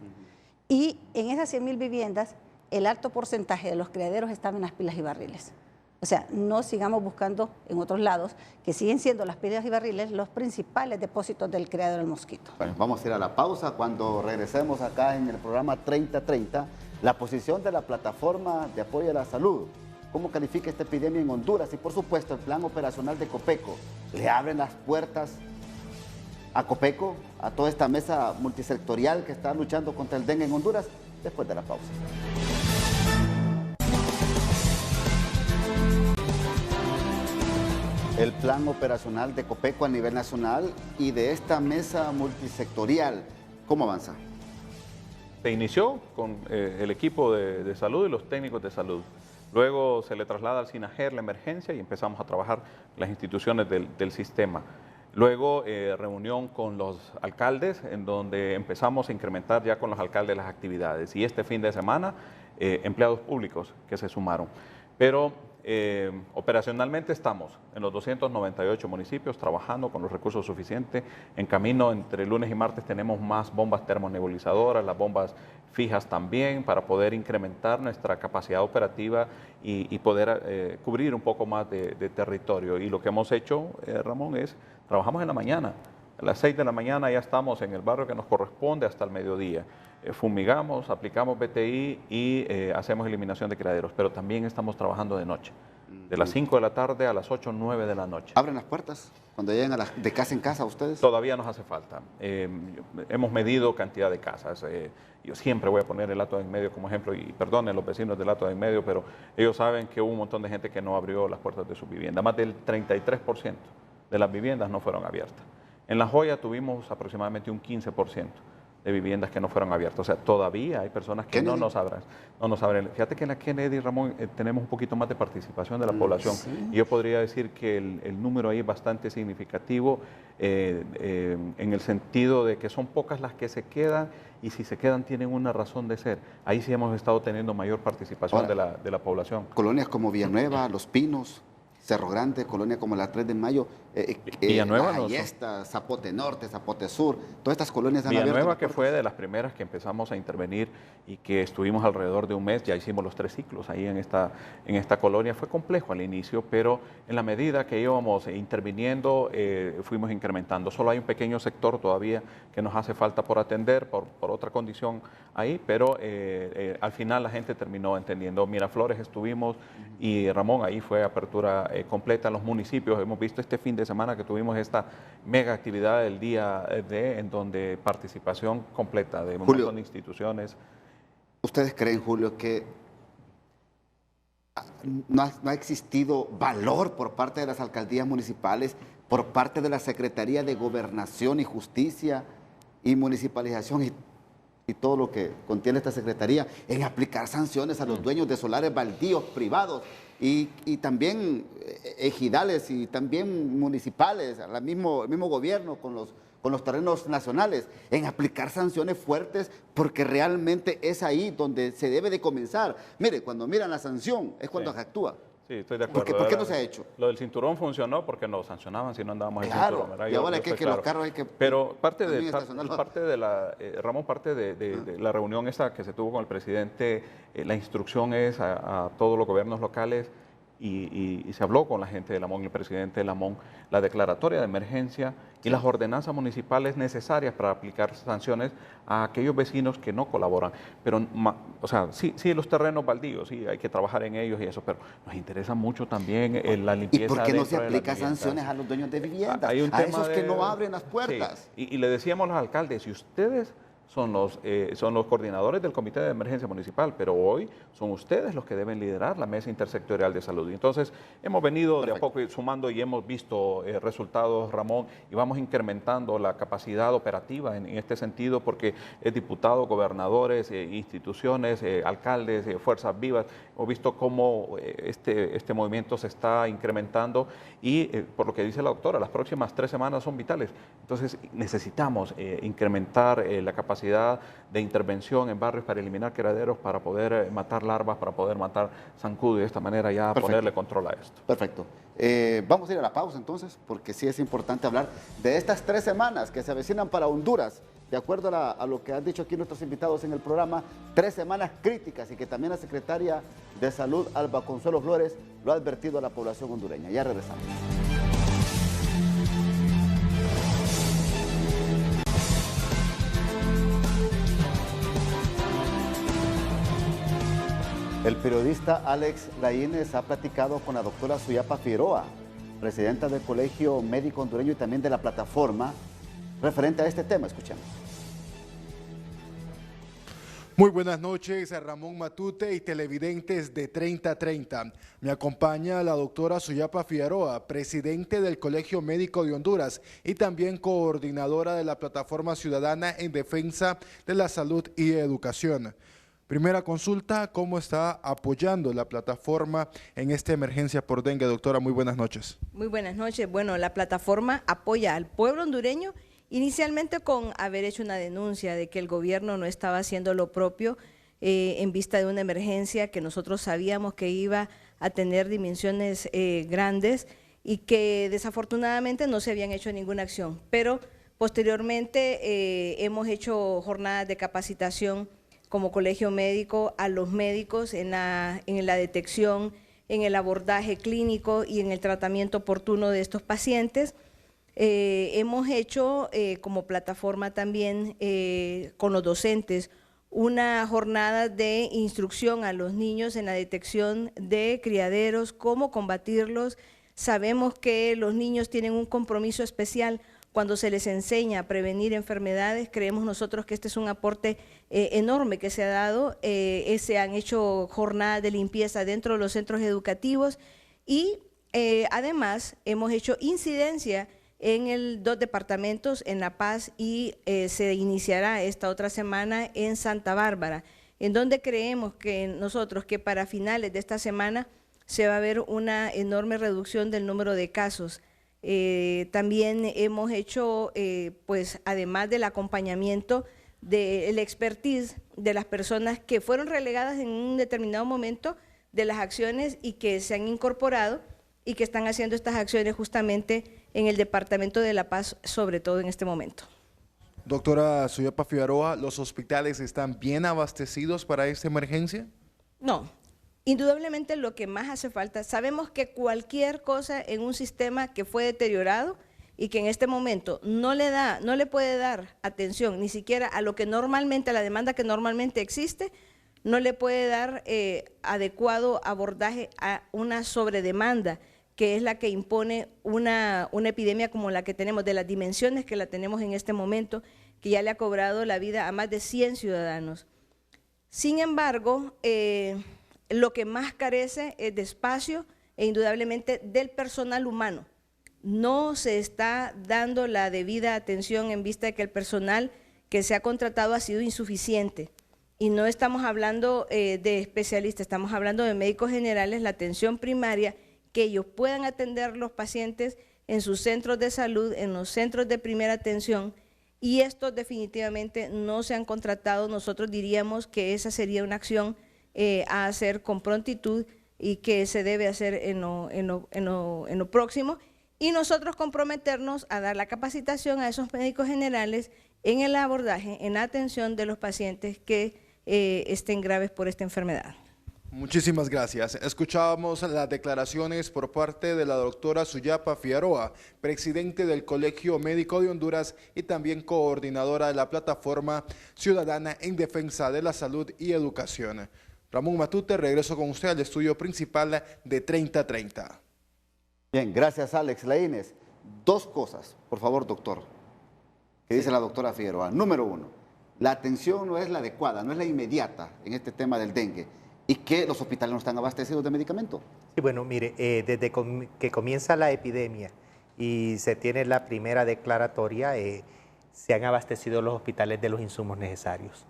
Y en esas 100.000 viviendas, el alto porcentaje de los criaderos estaban en las pilas y barriles. O sea, no sigamos buscando en otros lados, que siguen siendo las pilas y barriles los principales depósitos del criadero del mosquito. Bueno, vamos a ir a la pausa. Cuando regresemos acá en el programa 3030, la posición de la plataforma de apoyo a la salud. ¿Cómo califica esta epidemia en Honduras? Y por supuesto, el plan operacional de Copeco. ¿Le abren las puertas a Copeco, a toda esta mesa multisectorial que está luchando contra el dengue en Honduras? Después de la pausa. El plan operacional de Copeco a nivel nacional y de esta mesa multisectorial, ¿cómo avanza? Se inició con el equipo de salud y los técnicos de salud. Luego se le traslada al SINAGER la emergencia y empezamos a trabajar las instituciones del sistema. Luego reunión con los alcaldes, en donde empezamos a incrementar ya con los alcaldes las actividades. Y este fin de semana, empleados públicos que se sumaron. Pero operacionalmente estamos en los 298 municipios trabajando con los recursos suficientes. En camino, entre lunes y martes, tenemos más bombas termonebulizadoras, las bombas fijas también, para poder incrementar nuestra capacidad operativa y poder cubrir un poco más de territorio. Y lo que hemos hecho, Ramón, es trabajamos en la mañana. A las 6 de la mañana ya estamos en el barrio que nos corresponde hasta el mediodía. Fumigamos, aplicamos BTI y hacemos eliminación de criaderos, pero también estamos trabajando de noche, de las 5 de la tarde a las 8 o 9 de la noche. ¿Abren las puertas cuando llegan de casa en casa ustedes? Todavía nos hace falta. Hemos medido cantidad de casas. Yo siempre voy a poner el Hato de en Medio como ejemplo, y perdonen los vecinos del Hato de en Medio, pero ellos saben que hubo un montón de gente que no abrió las puertas de su vivienda. Más del 33% de las viviendas no fueron abiertas. En La Joya tuvimos aproximadamente un 15% de viviendas que no fueron abiertas. O sea, todavía hay personas que no nos abren. Fíjate que en la Kennedy, Ramón, tenemos un poquito más de participación de la población. Sí. Y yo podría decir que el número ahí es bastante significativo en el sentido de que son pocas las que se quedan y si se quedan tienen una razón de ser. Ahí sí hemos estado teniendo mayor participación de la población. Colonias como Villanueva, Los Pinos, Cerro Grande, colonia como la 3 de Mayo, Villanueva, ahí está, Zapote Norte, Zapote Sur, todas estas colonias han abierto. Villanueva, que fue de las primeras que empezamos a intervenir y que estuvimos alrededor de un mes, ya hicimos los 3 ciclos ahí en esta colonia. Fue complejo al inicio, pero en la medida que íbamos interviniendo, fuimos incrementando. Solo hay un pequeño sector todavía que nos hace falta por atender, por otra condición ahí, pero al final la gente terminó entendiendo. Miraflores estuvimos y Ramón, ahí fue apertura completa en los municipios. Hemos visto este fin de semana que tuvimos esta mega actividad del día en donde participación completa de un montón de instituciones. ¿Ustedes creen, Julio, que no ha existido valor por parte de las alcaldías municipales, por parte de la Secretaría de Gobernación y Justicia y Municipalización y todo lo que contiene esta secretaría, en aplicar sanciones a los dueños de solares baldíos privados y también ejidales y también municipales, el mismo gobierno con los terrenos nacionales, en aplicar sanciones fuertes, porque realmente es ahí donde se debe de comenzar? Mire, cuando miran la sanción es cuando se actúa. Sí, estoy de acuerdo. ¿Por qué no se ha hecho? Lo del cinturón funcionó porque nos sancionaban si no andábamos en Claro, cinturón, ¿verdad? y ahora es que los carros hay que... Pero parte de la reunión esa que se tuvo con el presidente, la instrucción es a todos los gobiernos locales y se habló con la gente de Lamón, el presidente de Lamón, la declaratoria de emergencia y las ordenanzas municipales necesarias para aplicar sanciones a aquellos vecinos que no colaboran. Pero, o sea, sí, los terrenos baldíos, sí, hay que trabajar en ellos y eso, pero nos interesa mucho también la limpieza. ¿Y por qué no se aplica sanciones a los dueños de viviendas? Hay un a tema esos que no abren las puertas. Sí, y le decíamos a los alcaldes, si ustedes son los coordinadores del Comité de Emergencia Municipal, pero hoy son ustedes los que deben liderar la Mesa Intersectorial de Salud. Y entonces hemos venido de a poco sumando y hemos visto resultados, Ramón, y vamos incrementando la capacidad operativa en este sentido, porque diputados, gobernadores, instituciones, alcaldes, fuerzas vivas, hemos visto cómo este movimiento se está incrementando y por lo que dice la doctora, las próximas 3 semanas son vitales. Entonces necesitamos incrementar la capacidad de intervención en barrios para eliminar criaderos, para poder matar larvas, para poder matar zancudo y de esta manera ya ponerle control a esto. Perfecto. Vamos a ir a la pausa entonces, porque sí es importante hablar de estas 3 semanas que se avecinan para Honduras. De acuerdo a lo que han dicho aquí nuestros invitados en el programa, 3 semanas críticas y que también la secretaria de Salud, Alba Consuelo Flores, lo ha advertido a la población hondureña. Ya regresamos. El periodista Alex Laínez ha platicado con la doctora Suyapa Figueroa, presidenta del Colegio Médico Hondureño y también de la plataforma, referente a este tema. Escuchemos. Muy buenas noches a Ramón Matute y televidentes de 3030. Me acompaña la doctora Suyapa Figueroa, presidente del Colegio Médico de Honduras y también coordinadora de la Plataforma Ciudadana en Defensa de la Salud y Educación. Primera consulta, ¿cómo está apoyando la plataforma en esta emergencia por dengue? Doctora, muy buenas noches. Muy buenas noches. Bueno, la plataforma apoya al pueblo hondureño inicialmente con haber hecho una denuncia de que el gobierno no estaba haciendo lo propio en vista de una emergencia que nosotros sabíamos que iba a tener dimensiones grandes y que desafortunadamente no se habían hecho ninguna acción. Pero posteriormente hemos hecho jornadas de capacitación como colegio médico a los médicos en la detección, en el abordaje clínico y en el tratamiento oportuno de estos pacientes. Hemos hecho como plataforma también con los docentes una jornada de instrucción a los niños en la detección de criaderos, cómo combatirlos. Sabemos que los niños tienen un compromiso especial cuando se les enseña a prevenir enfermedades. Creemos nosotros que este es un aporte enorme que se ha dado. Se han hecho jornadas de limpieza dentro de los centros educativos y además hemos hecho incidencia en 2 departamentos, en La Paz y se iniciará esta otra semana en Santa Bárbara, en donde creemos que nosotros que para finales de esta semana se va a ver una enorme reducción del número de casos. También hemos hecho, pues además del acompañamiento del expertise de las personas que fueron relegadas en un determinado momento de las acciones y que se han incorporado, y que están haciendo estas acciones justamente en el Departamento de La Paz, sobre todo en este momento. Doctora Suyapa Figueroa, ¿los hospitales están bien abastecidos para esta emergencia? No, indudablemente lo que más hace falta, sabemos que cualquier cosa en un sistema que fue deteriorado y que en este momento no le puede dar atención ni siquiera a lo que normalmente, a la demanda que normalmente existe, no le puede dar adecuado abordaje a una sobredemanda, que es la que impone una epidemia como la que tenemos, de las dimensiones que la tenemos en este momento, que ya le ha cobrado la vida a más de 100 ciudadanos. Sin embargo, lo que más carece es de espacio e indudablemente del personal humano. No se está dando la debida atención en vista de que el personal que se ha contratado ha sido insuficiente. Y no estamos hablando de especialistas, estamos hablando de médicos generales, la atención primaria, que ellos puedan atender los pacientes en sus centros de salud, en los centros de primera atención, y estos definitivamente no se han contratado. Nosotros diríamos que esa sería una acción a hacer con prontitud y que se debe hacer en lo próximo, y nosotros comprometernos a dar la capacitación a esos médicos generales en el abordaje, en la atención de los pacientes que estén graves por esta enfermedad. Muchísimas gracias. Escuchábamos las declaraciones por parte de la doctora Suyapa Figueroa, presidente del Colegio Médico de Honduras y también coordinadora de la Plataforma Ciudadana en Defensa de la Salud y Educación. Ramón Matute, regreso con usted al estudio principal de 3030. Bien, gracias Alex. Laínez, dos cosas, por favor, doctor, que dice la doctora Figueroa. Número uno, la atención no es la adecuada, no es la inmediata en este tema del dengue, y que los hospitales no están abastecidos de medicamentos. Sí, bueno, mire, desde que comienza la epidemia y se tiene la primera declaratoria, se han abastecido los hospitales de los insumos necesarios.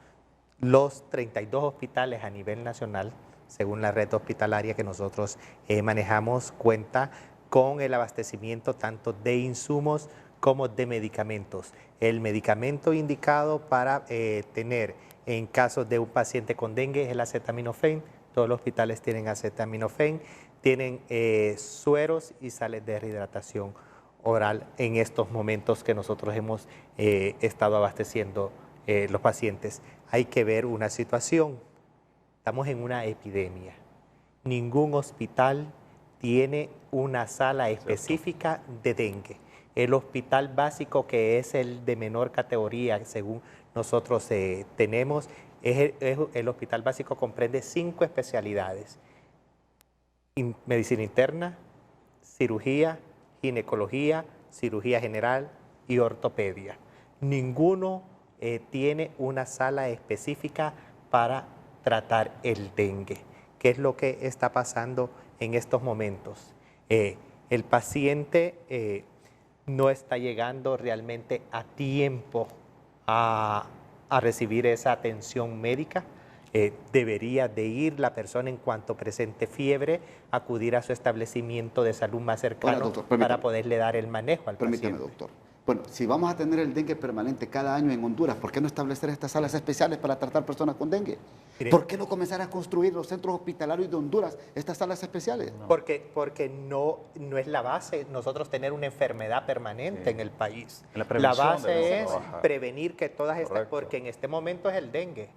Los 32 hospitales a nivel nacional, según la red hospitalaria que nosotros manejamos, cuenta con el abastecimiento tanto de insumos como de medicamentos. El medicamento indicado para tener en caso de un paciente con dengue es el acetaminofén. Todos los hospitales tienen acetaminofén, tienen sueros y sales de rehidratación oral en estos momentos que nosotros hemos estado abasteciendo los pacientes. Hay que ver una situación. Estamos en una epidemia. Ningún hospital tiene una sala específica de dengue. El hospital básico, que es el de menor categoría, según nosotros tenemos, el hospital básico comprende 5 especialidades: medicina interna, cirugía, ginecología, cirugía general y ortopedia. Ninguno tiene una sala específica para tratar el dengue. ¿Qué es lo que está pasando en estos momentos? El paciente no está llegando realmente a tiempo a recibir esa atención médica. Debería de ir la persona en cuanto presente fiebre, acudir a su establecimiento de salud más cercano. Ahora, doctor, para poderle dar el manejo al paciente. Permítame, doctor. Bueno, si vamos a tener el dengue permanente cada año en Honduras, ¿por qué no establecer estas salas especiales para tratar personas con dengue? ¿Por qué no comenzar a construir los centros hospitalarios de Honduras, estas salas especiales? No. Porque no es la base nosotros tener una enfermedad permanente en el país. La base es prevenir que todas estas, porque en este momento es el dengue,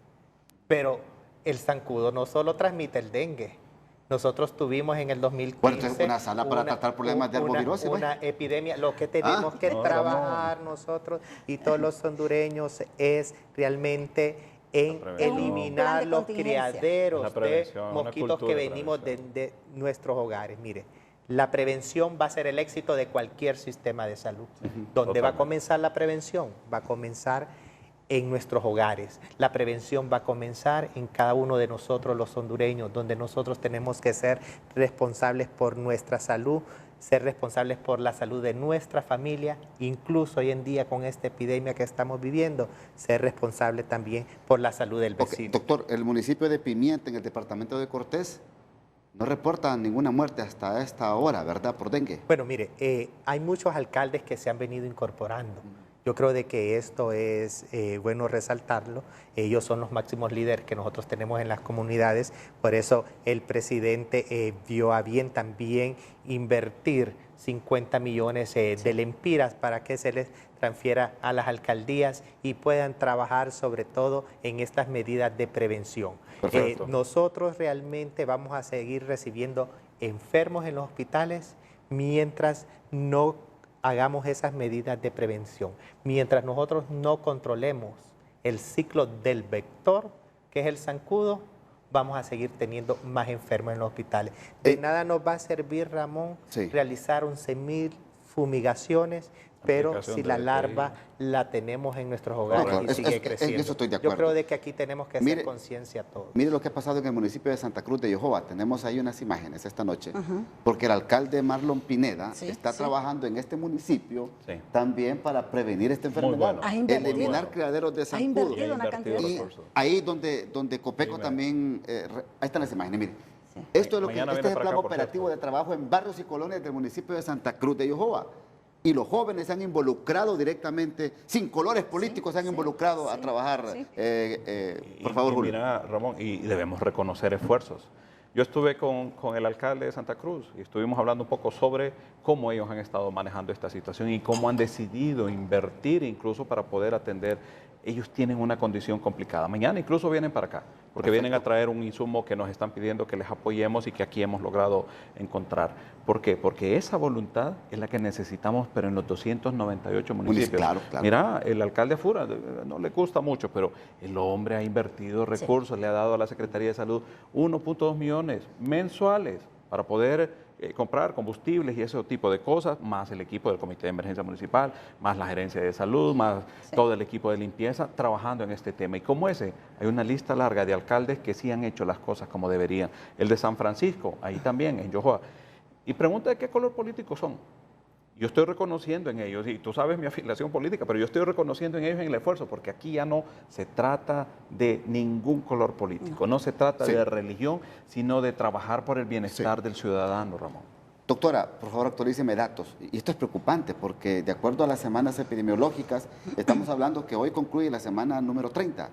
pero el zancudo no solo transmite el dengue. Nosotros tuvimos en el 2015 una sala para tratar problemas de arbovirosis. Una epidemia. Lo que tenemos que trabajar nosotros y todos los hondureños es realmente en eliminar los criaderos de mosquitos que venimos de nuestros hogares. Mire, la prevención va a ser el éxito de cualquier sistema de salud. ¿Dónde va a comenzar la prevención? Va a comenzar en nuestros hogares. La prevención va a comenzar en cada uno de nosotros los hondureños, donde nosotros tenemos que ser responsables por nuestra salud, ser responsables por la salud de nuestra familia, incluso hoy en día con esta epidemia que estamos viviendo, ser responsable también por la salud del vecino. Doctor, el municipio de Pimienta, en el departamento de Cortés, no reporta ninguna muerte hasta esta hora, ¿verdad?, por dengue. Bueno, mire, hay muchos alcaldes que se han venido incorporando Yo creo de que esto es bueno resaltarlo. Ellos son los máximos líderes que nosotros tenemos en las comunidades. Por eso el presidente vio a bien también invertir 50 millones de lempiras para que se les transfiera a las alcaldías y puedan trabajar sobre todo en estas medidas de prevención. Nosotros realmente vamos a seguir recibiendo enfermos en los hospitales mientras no hagamos esas medidas de prevención. Mientras nosotros no controlemos el ciclo del vector, que es el zancudo, vamos a seguir teniendo más enfermos en los hospitales. De nada nos va a servir, Ramón, realizar 11.000 fumigaciones, pero si la larva la tenemos en nuestros hogares y sigue creciendo. En eso estoy de acuerdo. Yo creo de que aquí tenemos que hacer conciencia todos. Mire lo que ha pasado en el municipio de Santa Cruz de Yojoa. Tenemos ahí unas imágenes esta noche, porque el alcalde Marlon Pineda está trabajando en este municipio también para prevenir esta enfermedad. Eliminar criaderos de zancudo. Y ahí donde Copeco también, ahí están las imágenes, mire. Esto es lo que este es el plan operativo de trabajo en barrios y colonias del municipio de Santa Cruz de Yojoa. Y los jóvenes se han involucrado directamente, sin colores políticos, se han involucrado a trabajar. Por favor, Julio. Mira, Ramón, y debemos reconocer esfuerzos. Yo estuve con el alcalde de Santa Cruz y estuvimos hablando un poco sobre cómo ellos han estado manejando esta situación y cómo han decidido invertir incluso para poder atender. Ellos tienen una condición complicada. Mañana incluso vienen para acá, porque vienen a traer un insumo que nos están pidiendo que les apoyemos y que aquí hemos logrado encontrar. ¿Por qué? Porque esa voluntad es la que necesitamos, pero en los 298 municipios. Claro. Mira, el alcalde Afura, no le gusta mucho, pero el hombre ha invertido recursos, le ha dado a la Secretaría de Salud 1.2 millones mensuales para poder comprar combustibles y ese tipo de cosas, más el equipo del Comité de Emergencia Municipal, más la Gerencia de Salud, más todo el equipo de limpieza trabajando en este tema. Y como ese, hay una lista larga de alcaldes que sí han hecho las cosas como deberían. El de San Francisco, ahí también, en Yojoa. Y pregunta de qué color político son. Yo estoy reconociendo en ellos, y tú sabes mi afiliación política, pero yo estoy reconociendo en ellos en el esfuerzo, porque aquí ya no se trata de ningún color político, no se trata de religión, sino de trabajar por el bienestar del ciudadano, Ramón. Doctora, por favor, actualíceme datos. Y esto es preocupante porque de acuerdo a las semanas epidemiológicas, estamos hablando que hoy concluye la semana número 30.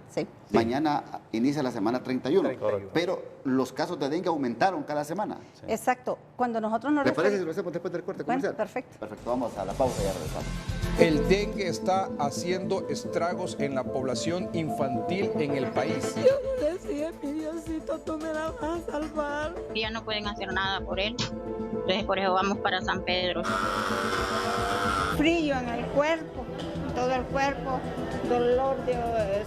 Mañana inicia la semana 31. Pero los casos de dengue aumentaron cada semana. Exacto. Cuando nosotros nos ¿Le parece si lo hacemos después del corte comercial? Perfecto. Perfecto, vamos a la pausa y ya regresamos. El dengue está haciendo estragos en la población infantil en el país. Yo no decía, mi Diosito, tú me la vas a salvar. Ya no pueden hacer nada por él. Entonces por eso vamos para San Pedro. Frío en el cuerpo, todo el cuerpo, dolor de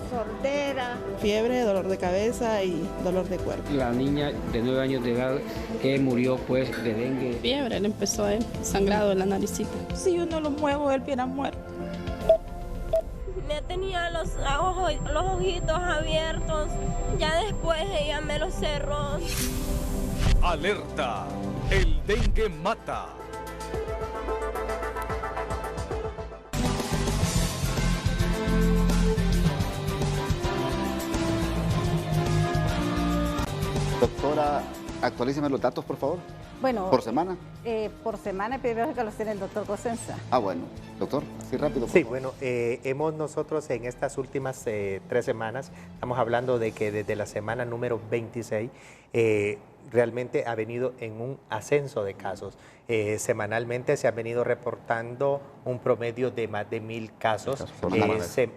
sordera. Fiebre, dolor de cabeza y dolor de cuerpo. La niña de 9 años de edad que murió pues de dengue. Fiebre, le empezó a él, sangrado en la naricita. Si yo no lo muevo, él hubiera muerto. Me tenía los ojitos abiertos, ya después ella me los cerró. Alerta, el dengue mata. Doctora, actualíceme los datos, por favor. Bueno, ¿por semana? Por semana epidemiológica los tiene el doctor Cosenza. Ah, bueno. Doctor, así rápido. Sí, bueno, hemos nosotros en estas últimas 3 semanas, estamos hablando de que desde la semana número 26, realmente ha venido en un ascenso de casos. Semanalmente se han venido reportando un promedio de más de 1.000 casos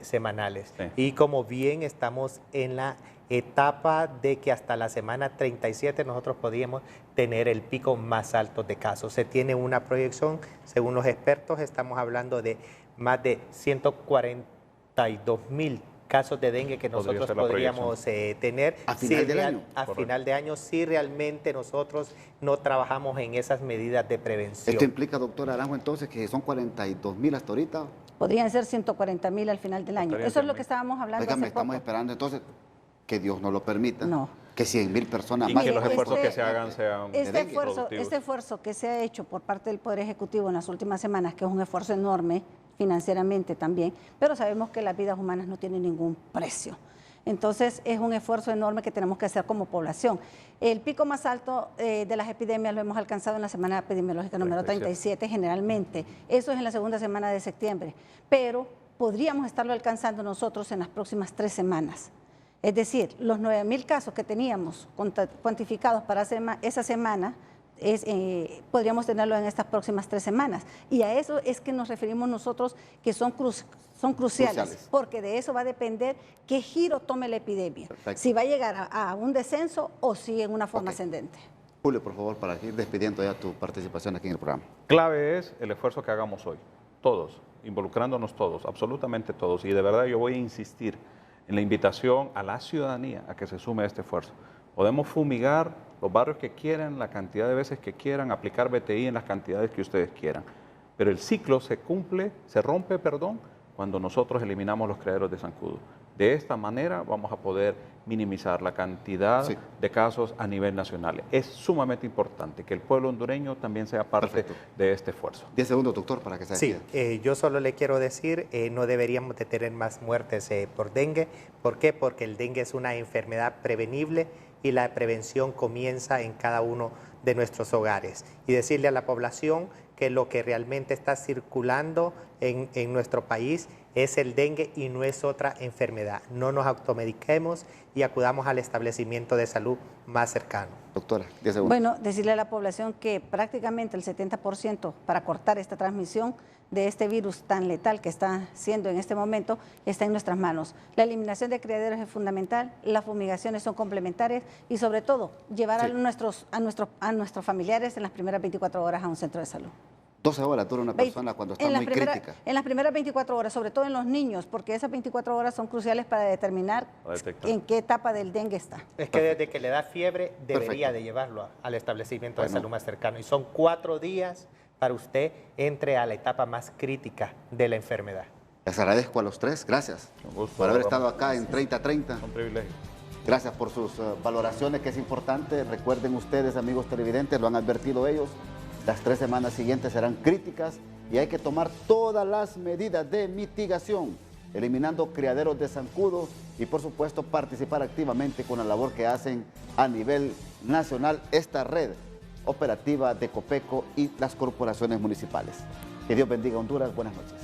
semanales. Sí. Y como bien estamos en la etapa de que hasta la semana 37 nosotros podíamos tener el pico más alto de casos. Se tiene una proyección, según los expertos, estamos hablando de más de 142.000 casos de dengue que nosotros podríamos tener a final del año. A final de año, si realmente nosotros no trabajamos en esas medidas de prevención. Esto implica, doctora Aranjo, entonces, que son 42.000 hasta ahorita. Podrían ser 140.000 al final del año. Eso es lo que estábamos hablando. Óigame, estamos esperando entonces que Dios no lo permita. No. Que 100.000 personas y más. que los esfuerzos que se hagan sean productivos. Este esfuerzo que se ha hecho por parte del Poder Ejecutivo en las últimas semanas, que es un esfuerzo enorme financieramente también, pero sabemos que las vidas humanas no tienen ningún precio. Entonces es un esfuerzo enorme que tenemos que hacer como población. El pico más alto de las epidemias lo hemos alcanzado en la semana epidemiológica número 37 generalmente. Eso es en la segunda semana de septiembre, pero podríamos estarlo alcanzando nosotros en las próximas 3 semanas. Es decir, los 9.000 casos que teníamos cuantificados para esa semana, podríamos tenerlo en estas próximas 3 semanas. Y a eso es que nos referimos nosotros, que son cruciales, porque de eso va a depender qué giro tome la epidemia. Perfecto. Si va a llegar a un descenso o si en una forma ascendente. Julio, por favor, para ir despidiendo ya tu participación aquí en el programa. Clave es el esfuerzo que hagamos hoy, todos, involucrándonos todos, absolutamente todos. Y de verdad yo voy a insistir en la invitación a la ciudadanía a que se sume a este esfuerzo. Podemos fumigar los barrios que quieran, la cantidad de veces que quieran, aplicar BTI en las cantidades que ustedes quieran. Pero el ciclo se rompe, cuando nosotros eliminamos los criaderos de zancudo. De esta manera vamos a poder minimizar la cantidad de casos a nivel nacional. Es sumamente importante que el pueblo hondureño también sea parte de este esfuerzo. 10 segundos, doctor, para que se despida. Sí, yo solo le quiero decir, no deberíamos de tener más muertes por dengue. ¿Por qué? Porque el dengue es una enfermedad prevenible y la prevención comienza en cada uno de nuestros hogares. Y decirle a la población que lo que realmente está circulando en nuestro país es el dengue y no es otra enfermedad. No nos automediquemos y acudamos al establecimiento de salud más cercano. Doctora, 10 segundos. Bueno, decirle a la población que prácticamente el 70% para cortar esta transmisión de este virus tan letal que está siendo en este momento está en nuestras manos. La eliminación de criaderos es fundamental, las fumigaciones son complementarias y sobre todo llevar a nuestros familiares en las primeras 24 horas a un centro de salud. 12 horas dura una persona cuando está muy crítica. En las primeras 24 horas, sobre todo en los niños, porque esas 24 horas son cruciales para determinar en qué etapa del dengue está. Es que desde que le da fiebre debería de llevarlo al establecimiento de salud más cercano. Y son 4 días para usted entre a la etapa más crítica de la enfermedad. Les agradezco a los 3, gracias por haber estado acá en 30-30. Un privilegio. Gracias por sus valoraciones, que es importante. Recuerden ustedes, amigos televidentes, lo han advertido ellos, las 3 semanas siguientes serán críticas y hay que tomar todas las medidas de mitigación, eliminando criaderos de zancudo y, por supuesto, participar activamente con la labor que hacen a nivel nacional esta red operativa de Copeco y las corporaciones municipales. Que Dios bendiga a Honduras. Buenas noches.